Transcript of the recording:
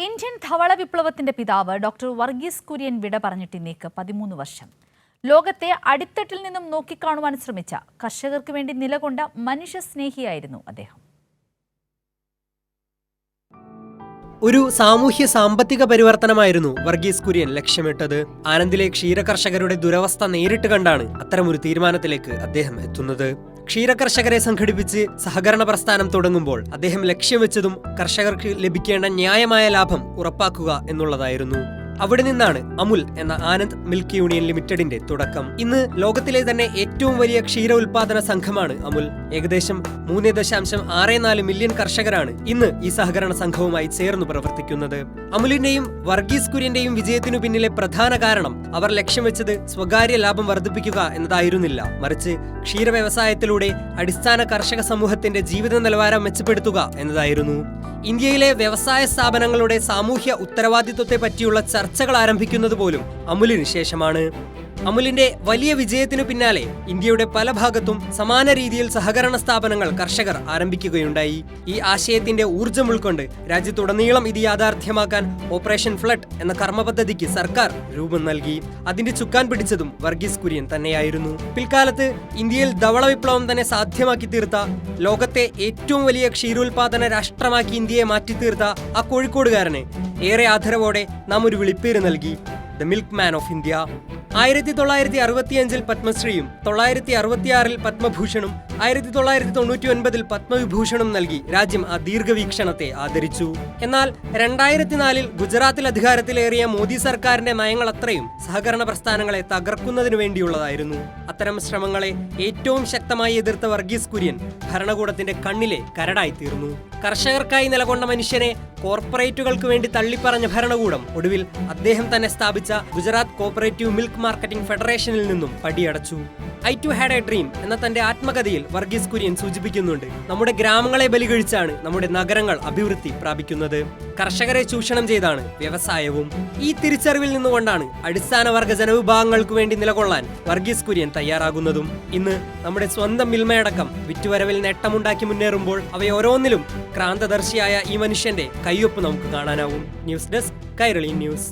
Indian ധവള വിപ്ലവത്തിന്റെ പിതാവ് doctor Varghese Kurian വിട പറഞ്ഞിട്ട് ഇന്നേക്ക് 13 വർഷം. ലോകത്തെ അടിത്തട്ടിൽ നിന്നും നോക്കിക്കാണുവാൻ ശ്രമിച്ച കർഷകർക്ക് വേണ്ടി നിലകൊണ്ട മനുഷ്യസ്നേഹിയായിരുന്നു അദ്ദേഹം. ഒരു സാമൂഹ്യ സാമ്പത്തിക പരിവർത്തനമായിരുന്നു വർഗീസ് കുര്യൻ ലക്ഷ്യമിട്ടത്. ആനന്ദിലെ ക്ഷീരകർഷകരുടെ ദുരവസ്ഥ നേരിട്ട് കണ്ടാണ് അത്തരമൊരു തീരുമാനത്തിലേക്ക് അദ്ദേഹം എത്തുന്നത്. ക്ഷീരകർഷകരെ സംഘടിപ്പിച്ച് സഹകരണ പ്രസ്ഥാനം തുടങ്ങുമ്പോൾ അദ്ദേഹം ലക്ഷ്യം വെച്ചതും കർഷകർക്ക് ലഭിക്കേണ്ട ന്യായമായ ലാഭം ഉറപ്പാക്കുക എന്നുള്ളതായിരുന്നു. അവിടെ നിന്നാണ് അമുൽ എന്ന ആനന്ദ് മിൽക്ക് യൂണിയൻ ലിമിറ്റഡിന്റെ തുടക്കം. ഇന്ന് ലോകത്തിലെ തന്നെ ഏറ്റവും വലിയ ക്ഷീര ഉൽപാദന സംഘമാണ് അമുൽ. ഏകദേശം 3.64 മില്യൺ കർഷകരാണ് ഇന്ന് ഈ സഹകരണ സംഘവുമായി ചേർന്ന് പ്രവർത്തിക്കുന്നത്. അമുലിന്റെയും വർഗീസ് കുര്യന്റെയും വിജയത്തിനു പിന്നിലെ പ്രധാന കാരണം അവർ ലക്ഷ്യം വെച്ചത് സ്വകാര്യ ലാഭം വർദ്ധിപ്പിക്കുക എന്നതായിരുന്നില്ല, മറിച്ച് ക്ഷീര വ്യവസായത്തിലൂടെ അടിസ്ഥാന കർഷക സമൂഹത്തിന്റെ ജീവിത നിലവാരം മെച്ചപ്പെടുത്തുക എന്നതായിരുന്നു. ഇന്ത്യയിലെ വ്യവസായ സ്ഥാപനങ്ങളുടെ സാമൂഹ്യ ഉത്തരവാദിത്വത്തെ പറ്റിയുള്ള ചർച്ചകൾ ആരംഭിക്കുന്നത് പോലും അമുലിന് ശേഷമാണ്. അമുലിന്റെ വലിയ വിജയത്തിനു പിന്നാലെ ഇന്ത്യയുടെ പല ഭാഗത്തും സമാന രീതിയിൽ സഹകരണ സ്ഥാപനങ്ങൾ കർഷകർ ആരംഭിക്കുകയുണ്ടായി. ഈ ആശയത്തിന്റെ ഊർജ്ജം ഉൾക്കൊണ്ട് രാജ്യത്തുടനീളം ഇത് യാഥാർത്ഥ്യമാക്കാൻ ഓപ്പറേഷൻ ഫ്ലഡ് എന്ന കർമ്മ പദ്ധതിക്ക് സർക്കാർ രൂപം നൽകി. അതിന്റെ ചുക്കാൻ പിടിച്ചതും വർഗീസ് കുര്യൻ തന്നെയായിരുന്നു. പിൽക്കാലത്ത് ഇന്ത്യയിൽ ധവള വിപ്ലവം തന്നെ സാധ്യമാക്കി തീർത്ത, ലോകത്തെ ഏറ്റവും വലിയ ക്ഷീരോത്പാദന രാഷ്ട്രമാക്കി ഇന്ത്യയെ മാറ്റിത്തീർത്ത ആ കോഴിക്കോടുകാരന് ഏറെ ആദരവോടെ നാം ഒരു വിളിപ്പേര് നൽകി, the milk man of India. 1965 പത്മശ്രീയും 1966 പത്മഭൂഷണും 1999 പത്മവിഭൂഷണും നൽകി രാജ്യം ആ ദീർഘവീക്ഷണത്തെ ആദരിച്ചു. എന്നാൽ 2004 ഗുജറാത്തിൽ അധികാരത്തിലേറിയ മോദി സർക്കാരിന്റെ നയങ്ങൾ അത്രയും സഹകരണ പ്രസ്ഥാനങ്ങളെ തകർക്കുന്നതിനു വേണ്ടിയുള്ളതായിരുന്നു. അത്തരം ശ്രമങ്ങളെ ഏറ്റവും ശക്തമായി എതിർത്ത വർഗീസ് കുര്യൻ ഭരണകൂടത്തിന്റെ കണ്ണിലെ കരടായി തീർന്നു. കർഷകർക്കായി നിലകൊണ്ട മനുഷ്യനെ കോർപ്പറേറ്റുകൾക്ക് വേണ്ടി തള്ളിപ്പറഞ്ഞ ഭരണകൂടം ഒടുവിൽ അദ്ദേഹം തന്നെ സ്ഥാപിച്ച ഗുജറാത്ത് കോപ്പറേറ്റീവ് മിൽക്ക് മാർക്കറ്റിംഗ് ഫെഡറേഷനിൽ നിന്നും പടിയടച്ചു. I too had a dream എന്ന തന്റെ ആത്മകഥയിൽ വർഗീസ് കുര്യൻ സൂചിപ്പിക്കുന്നുണ്ട്, നമ്മുടെ ഗ്രാമങ്ങളെ ബലികഴിച്ചാണ് നമ്മുടെ നഗരങ്ങൾ അഭിവൃദ്ധി പ്രാപിക്കുന്നത്. കർഷകരെ ചൂഷണം ചെയ്താണ് വ്യവസായവും. ഈ തിരിച്ചറിവിൽ നിന്നുകൊണ്ടാണ് അടിസ്ഥാന വർഗ ജനവിഭാഗങ്ങൾക്ക് വേണ്ടി നിലകൊള്ളാൻ വർഗീസ് കുര്യൻ തയ്യാറാകുന്നതും. ഇന്ന് നമ്മുടെ സ്വന്തം മിൽമയടക്കം വിറ്റുവരവിൽ നേട്ടമുണ്ടാക്കി മുന്നേറുമ്പോൾ അവയോരോന്നിലും ക്രാന്തദർശിയായ ഈ മനുഷ്യന്റെ കയ്യൊപ്പ് നമുക്ക് കാണാനാവും. News desk, Kairali news.